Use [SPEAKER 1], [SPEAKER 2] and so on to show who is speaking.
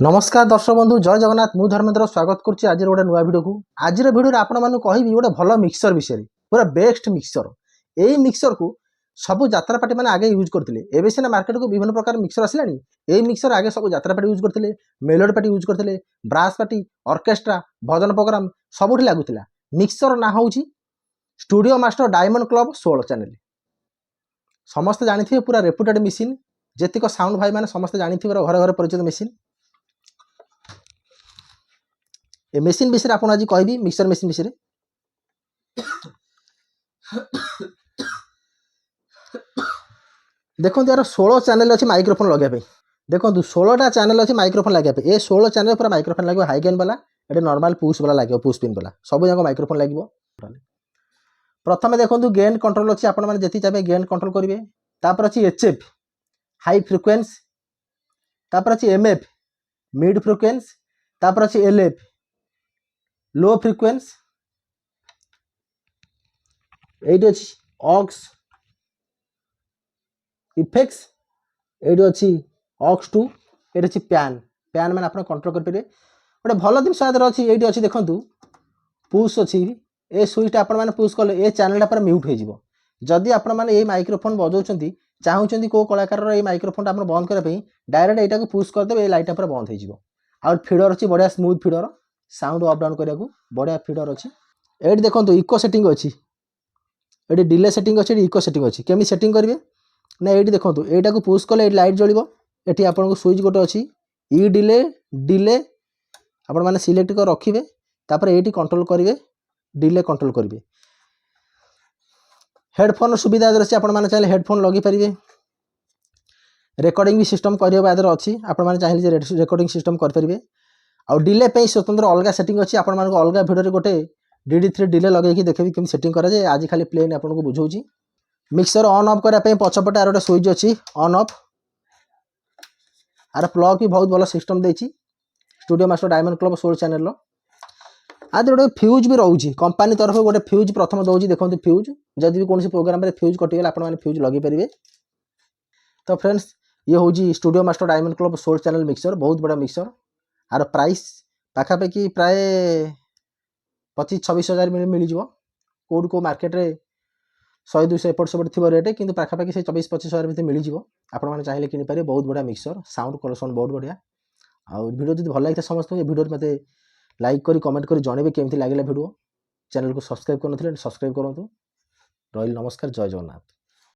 [SPEAKER 1] नमस्कार दर्शक बंधु जय जगन्नाथ मु धर्मेंद्र स्वागत करुच्ची आज गोटे नुआ भिडियो को आज भिडियो आपण मानू कहबी गोटे भल मिक्सर विषय पूरा बेस्ट मिक्सर यही मिक्सर को सब यात्रापाटी मैंने आगे यूज करते एवं सीना मार्केट को विभिन्न प्रकार मिक्सर आसला यही मिक्सर आगे सब यात्रापाटी यूज करते मेलोडी पार्टी यूज करते ब्रास पार्टी ऑर्केस्ट्रा भजन प्रोग्राम सबुठ लगुला मिक्सर ना हूँ studio master diamond club 16 channel समस्त जानी पूरा रेपुटेड मेसीन जेतिक साउंड भाई मैंने समस्त जानी घर घर परिचित मेसीन ए मेसीन विषय आप आज कहबी मिक्सर मेसीन विषय देखो यार 16 चैनल अच्छी माइक्रोफोन लगे देखो 16टा चैनल अच्छी माइक्रोफोन लगे ये 16 चैनल पूरा माइक्रोफोन लगे हाई गेन वाला ये नॉर्मल पुश वाला लगे पुश पिन वाला सब जाक माइक्रोफोन लगे प्रथम देखो गेन कंट्रोल अच्छी आप जी चाहिए गेन कंट्रोल करेंगे तापर अच्छी एचएफ हाई फ्रिक्वेंसी तापर अच्छी एमएफ मिड फ्रिक्वेंसी तापर अच्छी एलएफ लो फ्रिक्वेंसी ये अच्छी ऑक्स इफेक्ट्स ये अच्छी ऑक्स 2 ये अच्छी पैन पैन मैंने आप कंट्रोल करेंगे गोटे भल जिन अच्छी ये अच्छी देखो पुश अच्छी ए स्विच आप पुश कले ये चैनल पर म्यूट हो जदि आप माइक्रोफोन बजाऊँ चाहूँ कौ कलाकार ये माइक्रोफोन आप बंद करने डायरेक्ट यहाँ पुश करदे ये लाइट पर बंद हो फीडर अच्छी बढ़िया smooth feeder sound up down करने बढ़िया फीडर अच्छी ये देखो इको सेटिंग अच्छी ये डिले सेटिंग अच्छी इको सेटिंग अच्छी केमी सेटिंग करेंगे ना ये देखो यहाँ को पुश कले लाइट जलिब ये आपको स्विच गोटे अच्छी ई डिले डिले आपण मैंने सिलेक्ट कर रखिए तापर ये कंट्रोल करेंगे डिले कंट्रोल करेंगे हेडफोन सुविधा अच्छी आप चाहिए हेडफोन लगे पारे रेकर्डिंग भी सिस्टम कर अच्छी आप चाहिए रेकर्डिंग सिस्टम करेंगे आ डिले पे स्वतंत्र अलग सेटिंग अच्छी आप अलग भिडियो गोटे DD3 डिले लगे देखेबी केमी सेटिंग कराए आज खाली प्लेन आपको बुझाऊँ मिक्सर ऑन ऑफ करने पछपटे आर गोटे स्विच अच्छी ऑन ऑफ आर प्लग भी बहुत भल सिस्टम देती studio master diamond club 16 channel आज गोटे फ्यूज भी रोचे कंपनी तरफ गोटे फ्यूज प्रथम दौर देखो फ्यूज जब भी कौन प्रोग्राम में फ्यूज कटिगला आपने फ्यूज लगे पारे तो फ्रेंड्स ये हूँ studio master diamond club 16 channel mixer बहुत बड़ा मिक्सर आर प्राइस पाखापाखि प्राय 25-26 हजार मिल कौट को मार्केट रे 100-200 एपट सेपट थी रेट कि पाखापाखि से 24-25 हजार भितर मिल जाए चाहिए किनीपारे बहुत बढ़िया मिक्सर साउंड कलेक्शन बहुत बढ़िया आउ वीडियो जो भल लगी समस्त ये वीडियो मत लाइक करी कमेंट करी जनइबे केमती लगे वीडियो चैनल को सब्सक्राइब कर सब्सक्राइब करूँ रही नमस्कार जय जगन्नाथ।